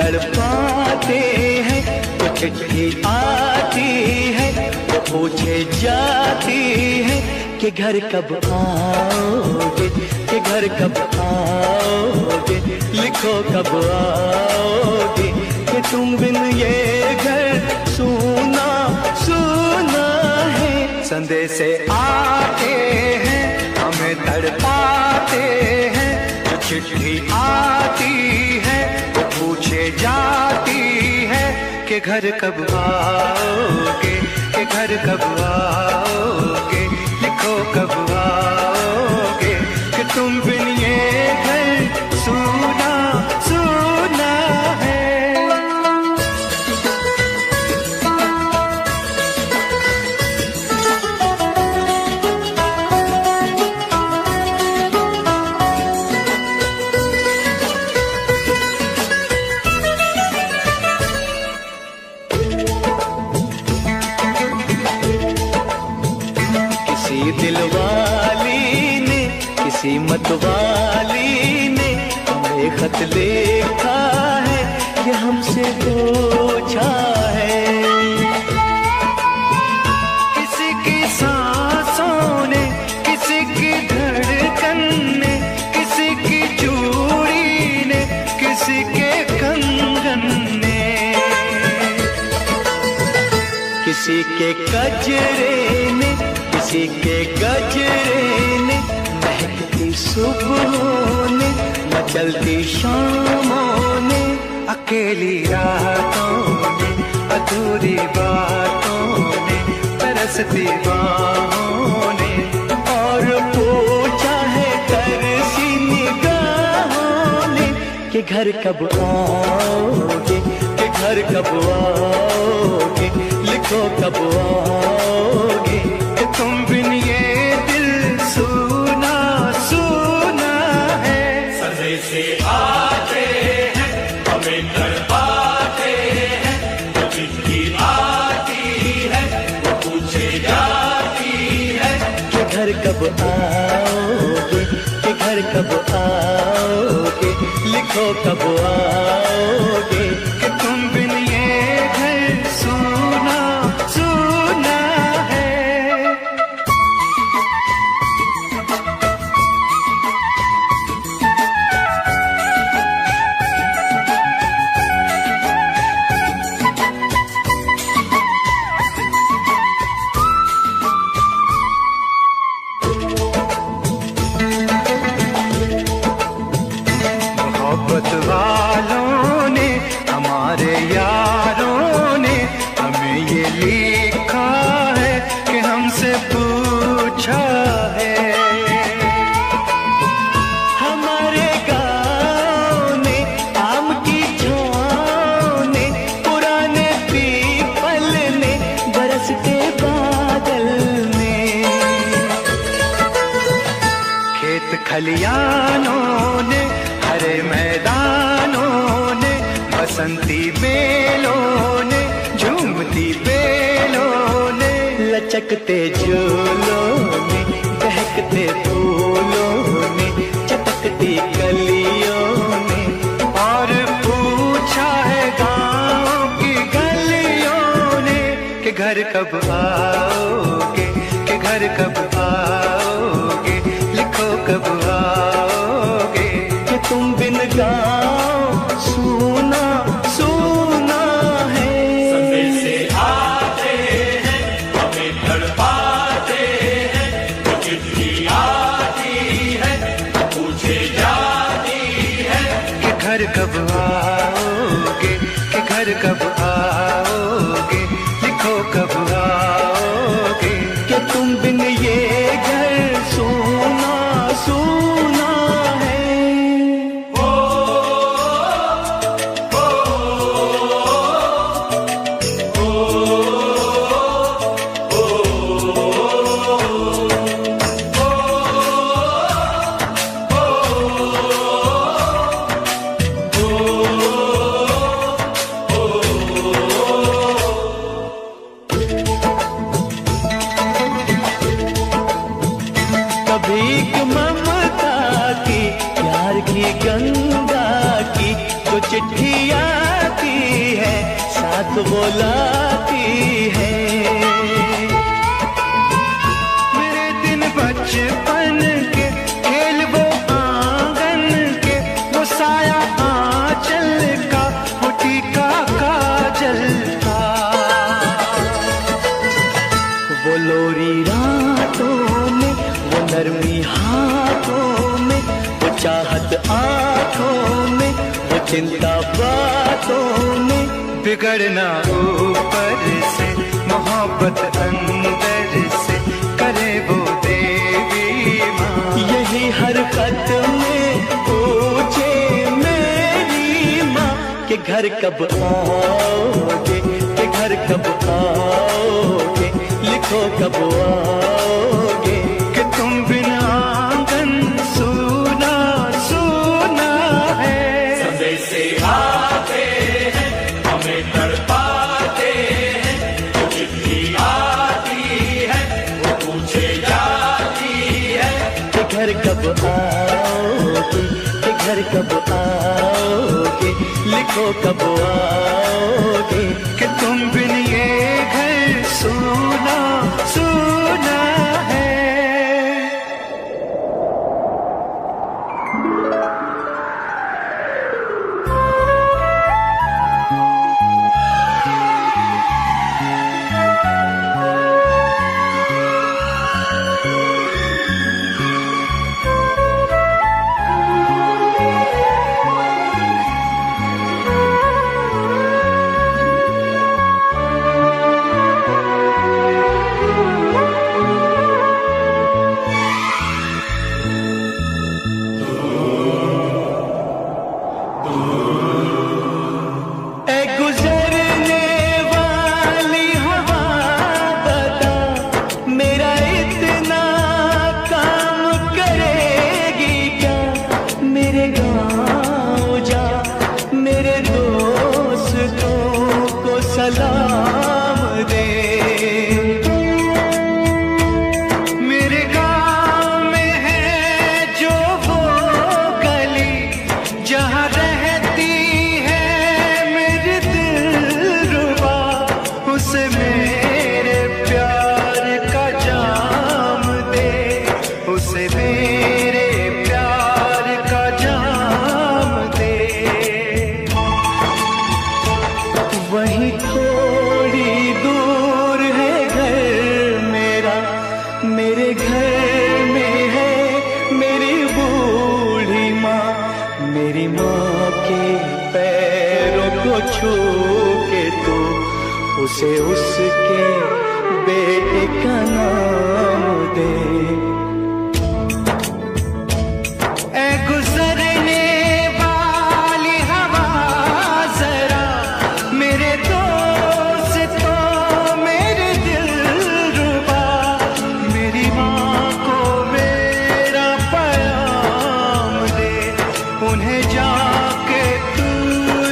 तड़पाते हैं। तो चिट्ठी आती है तो पूछे जाती है कि घर कब आओगे, कि घर कब आओगे, लिखो कब आओगे, कि तुम बिन ये घर सूना सूना है। संदेश आते हैं हमें तड़पाते हैं, तो चिट्ठी आती है तो पूछे जाती है कि घर कब आओगे, कि घर कब आओगे, लिखो कब आओगे, कि तुम बिन ये घर सूना सूना है। दिलवाली ने किसी मतवाली ने हमें खत लिखा है, ये हमसे पूछा है। किसी की सांसों ने, किसी की धड़कन ने, किसी की चूड़ी ने, किसी के कंगन ने, किसी के कजरे ने, किसी के गजरे ने, महकती सुबहों ने, मचलती शामों ने, अकेली रातों ने, अधूरी बातों ने, तरसती बाहों ने, और पूछा है तरसी निगाहों ने कि घर कब आओगे, कि घर कब आओगे, लिखो कब आओगे, तुम बिन ये दिल सूना सूना है। संदेश से आते हैं हमें तड़पाते हैं, तो चिट्ठी आती है वो पूछे जाती है कि घर कब आओगे, कि घर कब आओगे, लिखो कब आओगे, कि तुम बिन ये घर सूना सूना है। मोहब्बत वालों ने, हमारे यारों ने हमें ये लिखा है कि हमसे पूछा है। हमारे गाँव ने, आम की छाँव ने, पुराने पीपल ने, बरसते बादल ने, खेत खलियानों ने, हरे मैदानों ने, बसंती बेलों ने, झूमती बेलों ने, लचकते झूलों ने, बहकते फूलों ने, चटकती कलियों ने, और पूछा है गाँव की गलियों ने कि घर कब आओगे, कि घर कब आओगे, लिखो कब आओगे, तुम बिन गाँव सूना सूना है। संदेश से आते हैं हमें तड़पाते हैं, तो चिट्ठी आती है पूछे जाती है कि घर कब आओगे, कि घर कब आओगे, लिखो कब आओगे, कि तुम बिन ये घर सूना सूना है। भीख ममता की, प्यार की गंगा की, जो चिट्ठियाँ रात बुलाती है। मेरे दिन बचपन के खेल वो आंगन के, वो साया आंचल का, वो टीका काजल का, वो लोरी रातों में, वो नरमी हाथों में, वो चाहत आंखों में, वो चिंता बातों में। बिगड़ना ऊपर से, मोहब्बत अंदर से, करे वो देवी माँ। यही हर खत में पूछे मेरी माँ कि घर कब आओगे, कि घर कब आओगे, लिखो कब आओगे, कि तुम बिना आंगन सूना सूना है। संदेश से आते हैं, हमें तड़पाते हैं, वो चिट्ठी आती है, वो पूछे जाती है कि घर कब आओगे, कि घर कब आओगे, लिखो कब आओगे, कि तुम बिन ये घर सूना सूना है। सलाम दे, मेरे गाँव में है जो वो गली, जहाँ रहती है मेरी दिलरुबा, उसे मेरे प्यार का जाम दे, उसे मेरे प्यार का जाम दे। वहीं थोड़ी दूर है घर मेरा, मेरे घर में है मेरी बूढ़ी माँ, मेरी माँ के पैरों को छू के तो उसे उसके बेटे का नाम दे। ऐ गुजरने वाली हवा जरा, मेरे दोस्तों मेरे दिलरुबा, मेरी माँ को मेरा पैगाम दे, उन्हें जाके तू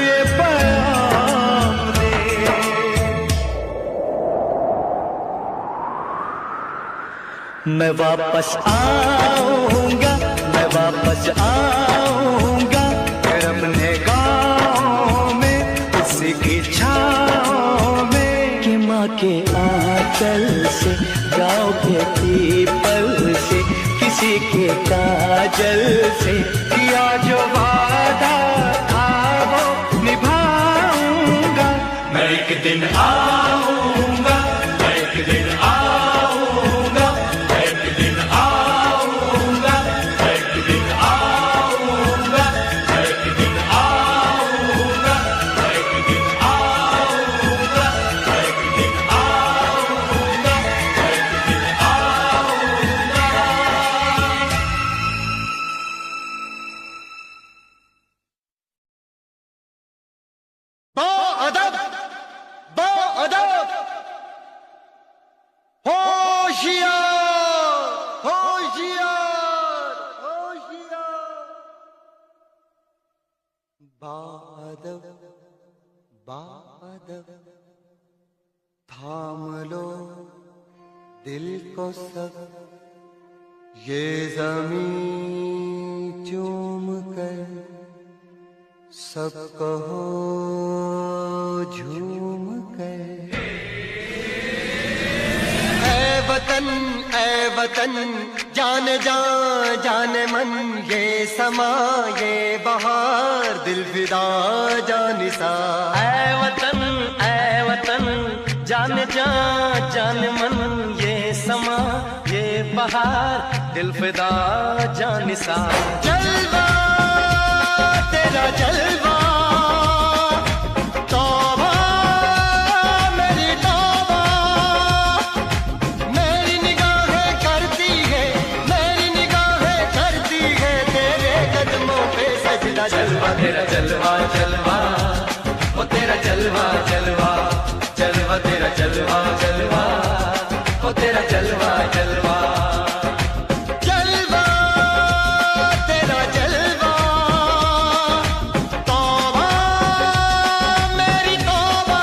ये पैगाम दे। मैं वापस आऊंगा, मैं वापस आऊंगा, फिर अपने गाँव में उसी की छाँव में, कि माँ के आंचल से, गाँव के पीपल से, किसी के काजल से, किया जो वादा था वो निभाऊंगा। मैं एक दिन आऊंगा, मैं एक दिन आऊंगा, मैं एक दिन आऊंगा, मैं एक दिन आऊंगा, मैं एक दिन आऊंगा, मैं एक दिन आऊंगा, मैं एक दिन आऊंगा, मैं एक दिन आऊंगा। बाअदब, बाअदब, होशियार, होशियार, होशियार। बाअदब, बाअदब, थाम लो दिल को सब, ये ज़मीं चूम कर सब कहो झूम ऐ वतन जान जान मन ये समा ये बहार दिल फिदा जानिसा। ऐ वतन जान जान मन ये समा ये बहार दिल फिदा जानिसा। जलवा तेरा जलवा तौबा मेरी तौबा, मेरी निगाहें करती है तेरे कदमों पे सजदा। जलवा तेरा जलवा जलवा ओ तेरा जलवा जलवा जलवा तेरा जलवा जलवा ओ तेरा जलवा जलवा। जलवा तेरा जलवा तौबा मेरी तौबा।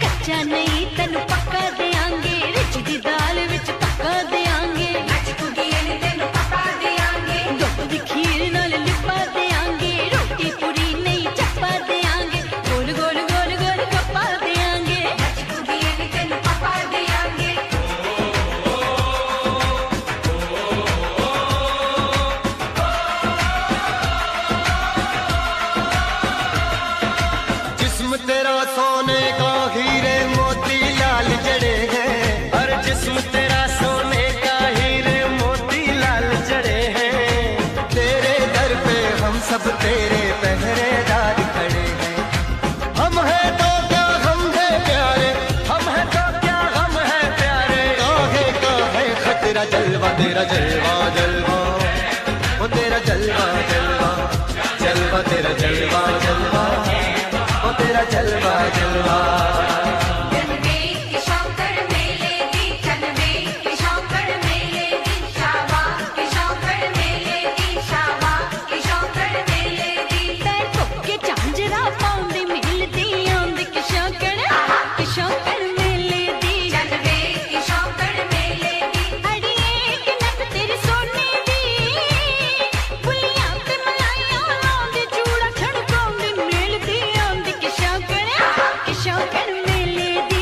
कच्चा नहीं तेनू पक्का देंगे, रिच दी दाल विच पक्का देंगे। दुध दी खीर नाल लिपा देंगे, रोटी पूरी नहीं चप्पा देंगे। गोल गोल गोल गोल गप्पा देंगे। जिस्म तेरा सोने का हीरे मोती लाल जड़े हैं। हर जिस्म तेरा सोने का हीरे मोती लाल जड़े हैं। तेरे दर पे हम सब तेरे पहरेदार खड़े हैं। हम हैं तो क्या हम है प्यारे, हम है तो क्या हम है प्यारे। काहे का है खतरा। जलवा तेरा जलवा जलवा ओ तेरा जलवा जलवा, जलवा तेरा जलवा जलवा ओ तेरा जलवा जलवा। पैर धोके झांजरा पाउंदी मिलदी आंदी कि शौकड़ मेले दी। अड़िए कि नक तेरी सोने दी, बुलियां ते मलाइयां लाउंदी, चूड़ा छड़काउंदी मिलदी आंदी कि शौकड़ मेले दी।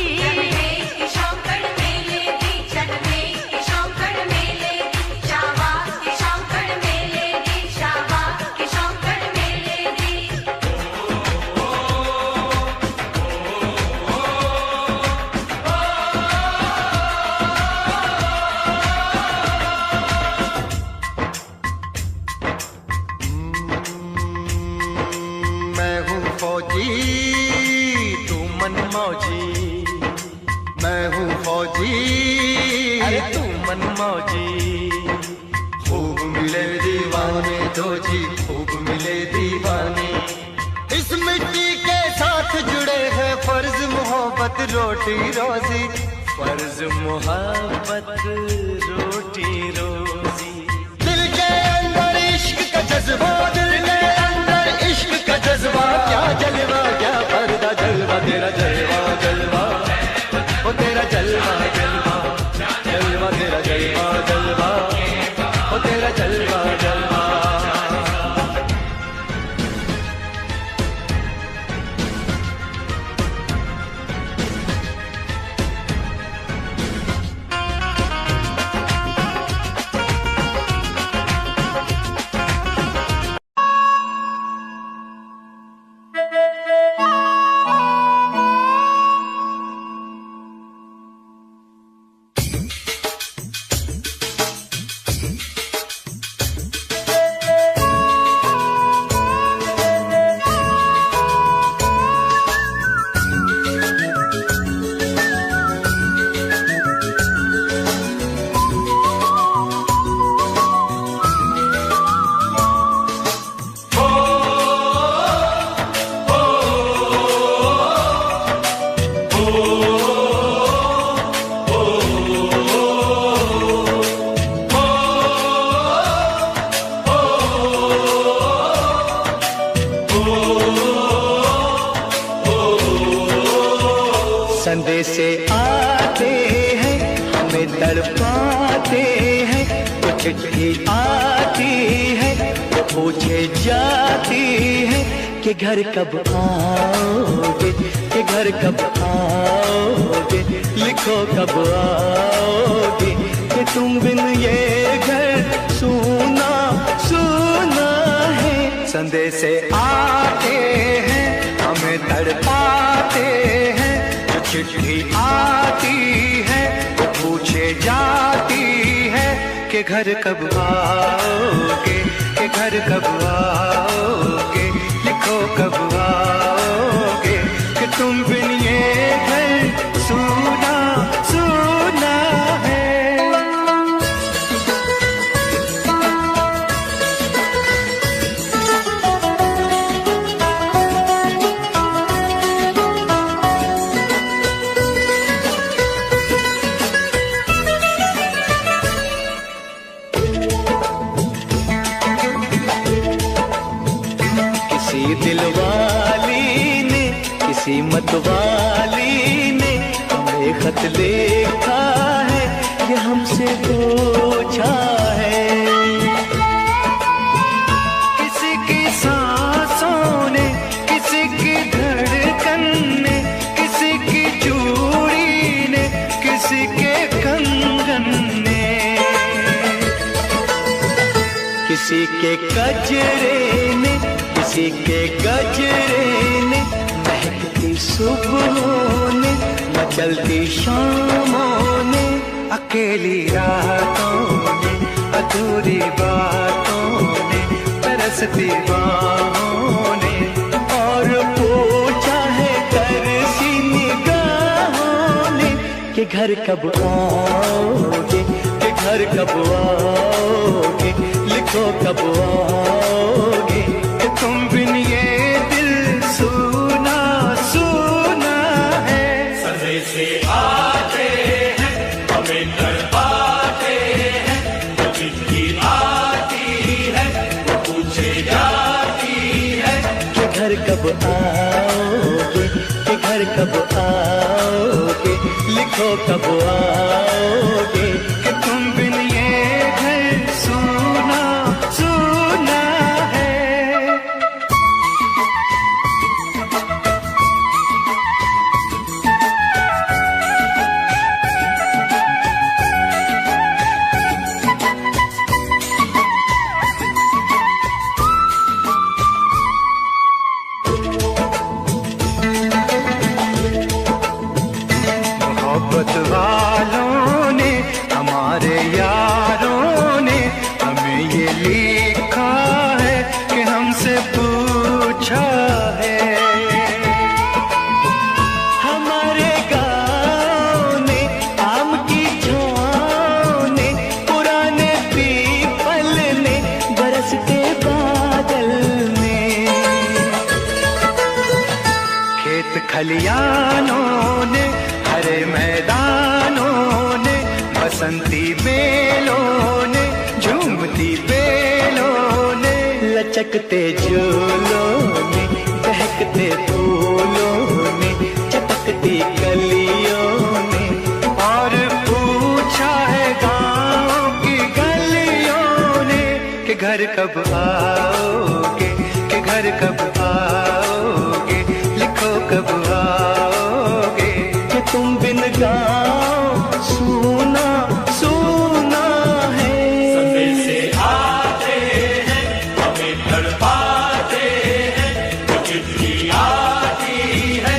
मैं हूँ फौजी तू मन मौजी, मैं हूँ फौजी। अरे तू मन मौजी। खूब मिले दीवाने दो जी, खूब मिले दीवाने। इस मिट्टी के साथ जुड़े हैं फर्ज मोहब्बत रोटी रोजी। फर्ज मोहब्बत रोटी रोजी। दिल के अंदर इश्क का जज्बा, दिल के अंदर इश्क का जज्बा। क्या जलवा क्या पर्दा, जलवा तेरा जलवा जलवा ओ तेरा जलवा जलवा, जलवा तेरा जलवा जलवा ओ तेरा जलवा जलवा। हमें तड़पाते हैं। तो चिट्ठी आती है तो पूछे जाती है कि घर कब आओगे, कि घर कब आओगे, लिखो कब आओगे, कि तुम बिन ये घर सूना सूना है। संदेश आते हैं हमें तड़पाते हैं, जो चिट्ठी आती है वो पूछे जाती है कि घर कब आओगे, कि घर कब आओगे, लिखो कब आओगे, कि तुम बिन ये घर सूना सूना है। दिलवाली ने किसी मतवाली ने हमें खत लिखा है, ये हमसे पूछा है। किसी की सांसों ने, किसी की धड़कन ने, किसी की चूड़ी ने, किसी के कंगन ने, किसी के कजरे ने, किसी के गजरे ने, महकती सुबहों ने, मचलती शामों ने, अकेली रातों ने, अधूरी बातों ने, तरसती बाहों ने, और पूछा है तरसी निगाहों ने कि घर कब आओगे, कि घर कब आओगे, लिखो कब आओगे, तुम बिन ये दिल सूना सूना है। संदेश आते हैं हमें तड़पाते हैं, जो चिट्ठी आती है वो पूछे जाती है कि घर कब आओगे, कि घर कब आओगे, लिखो कब आओगे, कि तुम बिन ये घर सूना सूना है। मोहब्बत वालों ने, हमारे यारों ने हमें ये लिखा है कि हमसे पूछा है। हमारे गाँव ने, आम की छाँव ने, पुराने पीपल ने, बरसते बादल ने, खेत खलियानों ने, हरे मैदानों ने, बसंती बेलों ने, झूमती बेलों ने, लचकते झूलों ने, बहकते फूलों ने, चटकती गलियों ने, और पूछा है गाँव की गलियों ने कि घर कब आओगे, कि घर कब आओगे, लिखो कब आओगे, तुम बिन गाँव सूना सूना है। संदेश आते हैं हमें तड़पाते हैं, जो चिट्ठी आती है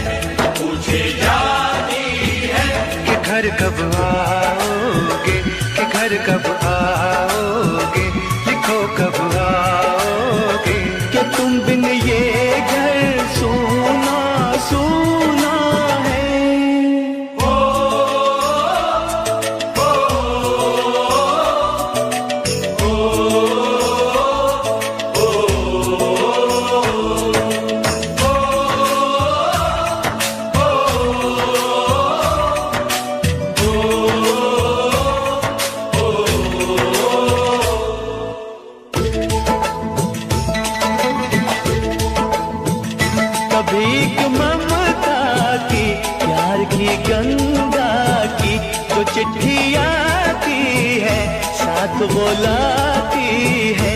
पूछे जाती है कि घर कब आओगे, कि घर कब आओगे, लिखो कब आओगे, कि तुम बिन ये घर सूना सूना है। चिट्ठी आती है साथ बुलाती है।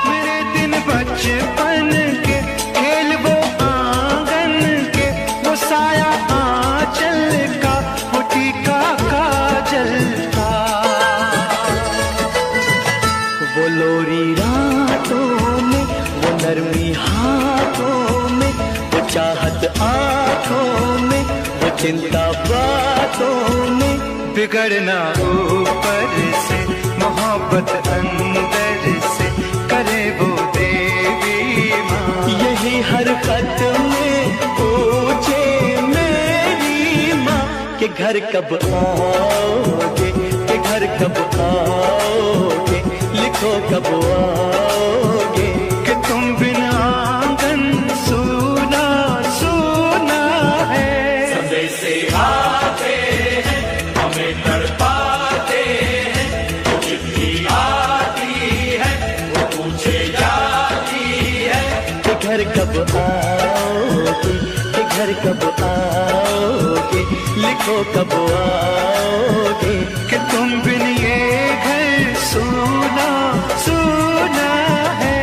मेरे दिन बचपन के खेल वो आंगन के, वो साया आंचल का, वो टीका काजल का, वो लोरी रातों में, वो नरमी हाथों में, वो चाहत आंखों में, वो चिंता बातों में। बिगड़ना ऊपर से, मोहब्बत अंदर से, करे वो देवी माँ। यही हर खत में पूछे मेरी माँ कि घर कब आओगे, कि घर कब आओगे, लिखो कब आओगे, कि तुम बिना आंगन सूना सूना है। समय से आते हैं हमें तड़पाते हैं, वो चिट्ठी आती है वो पूछे जाती है कि घर कब आओगे, कि घर कब आओगे, लिखो कब आओगे, कि तुम बिन ये घर सूना सूना है।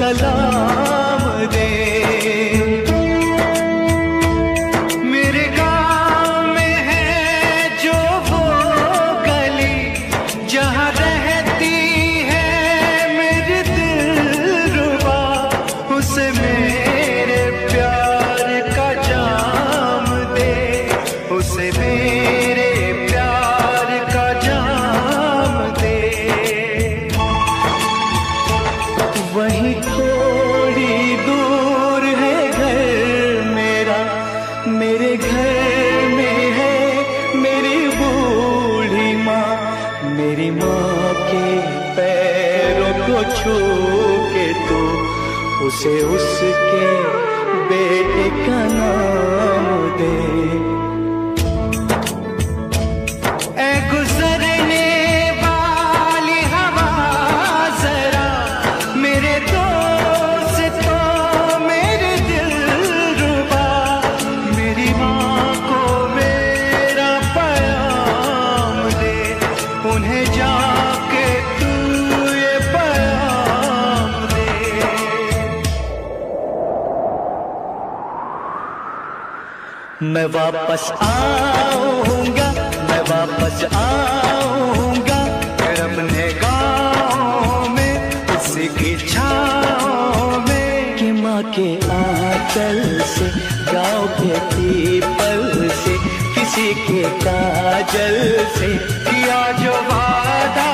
सलाम दे, मेरे गाँव में है जो वो गली, जहाँ रहती है मेरी दिलरुबा, उसे मेरे प्यार का जाम दे, उसे मेरे प्यार का जाम दे। वहीं थोड़ी दूर है घर मेरा, मेरे घर में है मेरी बूढ़ी माँ, मेरी माँ के पैरों को छू के तो उसे उसके बेटे का नाम दे। ऐ गुजरने वाली हवा जरा, मेरे दोस्तों मेरे दिलरुबा, मेरी माँ को मेरा पैगाम दे, उन्हें जाके तू ये पैगाम दे। मैं वापस आऊंगा, मैं वापस आऊंगा, फिर अपने गाँव में उसी की छाँव में, कि माँ के आंचल से, गाँव के पीपल से, किसी के काजल से, किया जो वादा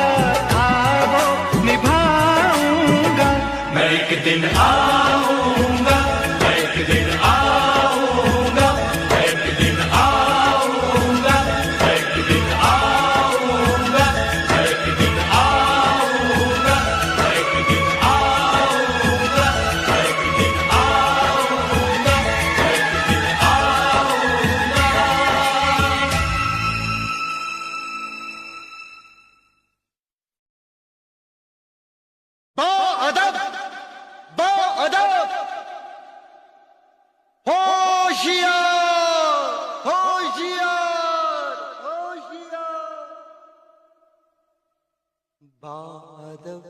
था वो निभाऊंगा। मैं एक दिन आऊंगा, मैं एक दिन आऊंगा, मैं एक दिन आऊंगा, मैं एक दिन आऊंगा, मैं एक दिन आऊंगा, मैं एक दिन आऊंगा, मैं एक दिन आऊंगा, मैं एक दिन आऊंगा। बाअदब, बाअदब, होशियार, होशियार, होशियार। बाअदब,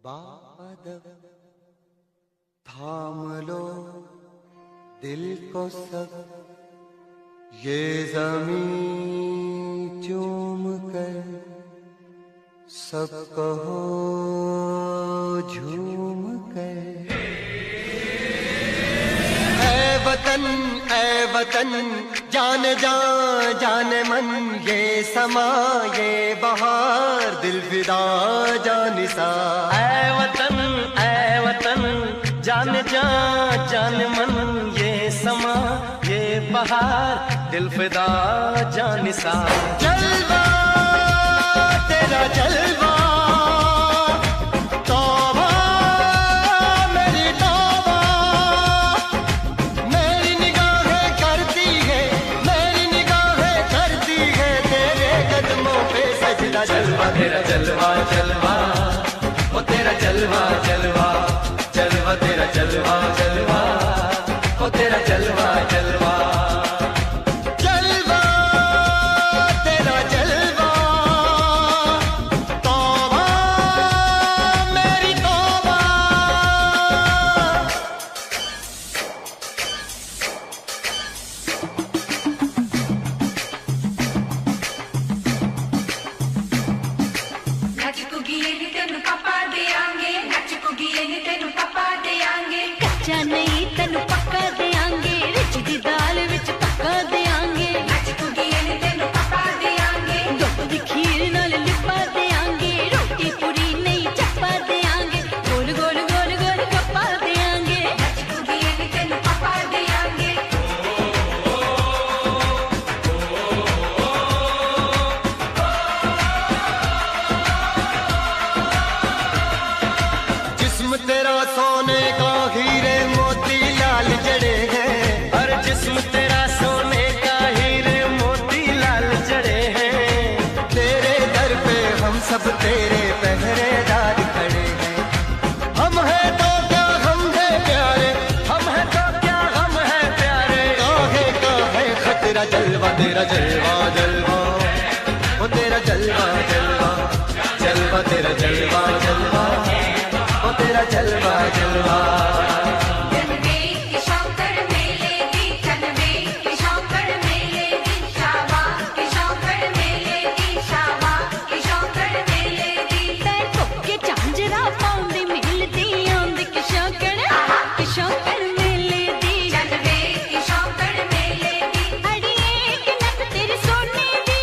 बाअदब, थाम लो दिल को सब, ये ज़मीं चूम कर सब कहो झूम कर, ऐ वतन जान जान जान मन, ये समा ये बहार दिल फिदा जानिसा। ऐ वतन जान जान जान मन, ये समा ये बहार दिल फिदा जानिसा। जलवा तेरा जलवा, तौबा मेरी तौबा, मेरी निगाहें करती है, मेरी निगाहें करती है तेरे कदमों पे सजदा। जलवा तेरा जलवा जलवा, ओ तेरा जलवा जलवा, जलवा तेरा जलवा जलवा, ओ तेरा जलवा जलवा। जलवा तेरा जलवा, तौबा मेरी तौबा। नच कुगिए नी तेनू पापा देआंगे, नच कुगिए नी तेनू पापा देआंगे। कच्चा नहीं तेनू पक्का देआंगे, रिच दी दाल विच पक्का देआंगे। नच कुगिए नी तेनू पापा देआंगे, दुध दी खीर नाल लिपा देआंगे। रोटी पूरी नहीं चप्पा देआंगे, गोल गोल गोल गोल गप्पा देआंगे। नच कुगिए नी तेनू पापा देआंगे। जिस्म तेरा सोने का हीरे मोती लाल जड़े हैं, हर जिस्म तेरा सोने का हीरे मोती लाल जड़े हैं। तेरे दर पे हम सब तेरे पहरेदार खड़े हैं। हम हैं तो क्या हम है प्यारे, हम है तो क्या हम है प्यारे, काहे का है खतरा। जलवा तेरा जलवा जलवा, ओ तेरा जलवा जलवा, जलवा तेरा जलवा जलवा, ओ तेरा जलवा जलवा। जनवे की शौकड़ मेले दी, जनवे की शौकड़ मेले दी, शाबा की शौकड़ मेले दी, शाबा की शौकड़ मेले दी। पैर कोके झांजरा पाउंदी मिलदी आंदी की शौकड़ मेले दी। जनवे की शौकड़ मेले दी, अड़िए की नक तेरी सोने दी,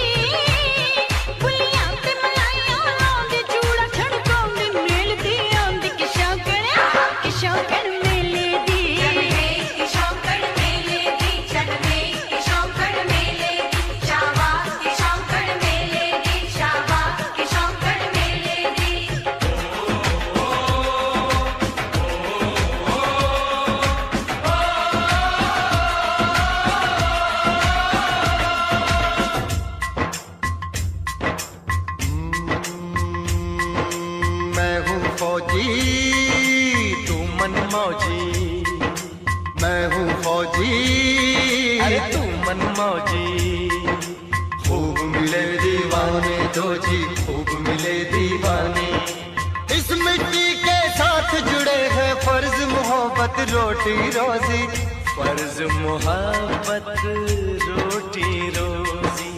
बुलियां ते मलाइयां लाउंदी, चूड़ा छड़काउंदी मिलदी आंदी की शौकड़ मेले दी। जनवे की शौकड़ मेले दी, जनवे की शौकड़ मेले दी, शाबा की शौकड़ मेले दी, शाबा की शौकड़ मेले दी। मैं हूँ फौजी, तू मन मौजी, मैं हूँ फौजी, अरे तू मन मौजी। खूब मिले दीवाने दो जी, खूब मिले दीवाने। इस मिट्टी के साथ जुड़े हैं फर्ज मोहब्बत रोटी रोजी। फर्ज मोहब्बत रोटी रोजी।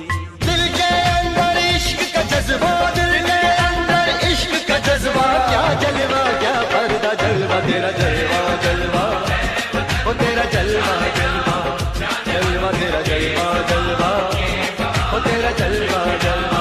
दिल के अंदर इश्क का जज्बा, दिल के अंदर इश्क का जज्बा। क्या जलवा क्या पर्दा, जलवा तेरा जलवा जलवा, ओ तेरा जलवा जलवा, जलवा तेरा जलवा जलवा, ओ तेरा जलवा जलवा।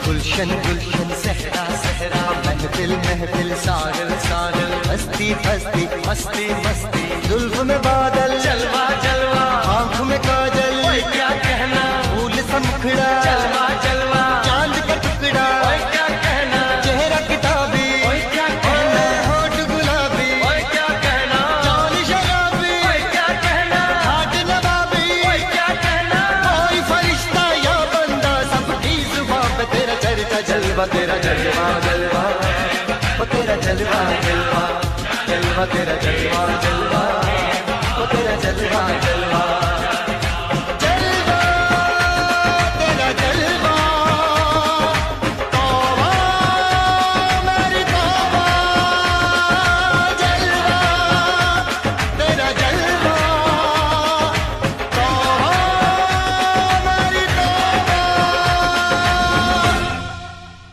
गुलशन गुलशन सहरा सहरा, महफिल महफिल सागल सागल, हस्ती हस्ती मस्ती मस्ती, जुल्फ में बादल, जलवा जलवा, आँख में काजल, ओए क्या कहना, फूल सा मुखड़ा, जलवा जलवा, चांद का टुकड़ा, ओए क्या कहना, चेहरा किताबी, ओए क्या कहना, होठ गुलाबी, ओए क्या कहना, चाल शराबी, ओए क्या कहना, हाथ नवाबी, ओए क्या कहना। कोई फरिश्ता या बंदा, सबकी जुबान पे तेरा चर्चा। जलवा तेरा जलवा जलवा, ओ तेरा जलवा जलवा, जलवा तेरा जलवा जलवा, ओ तेरा जलवा जलवा।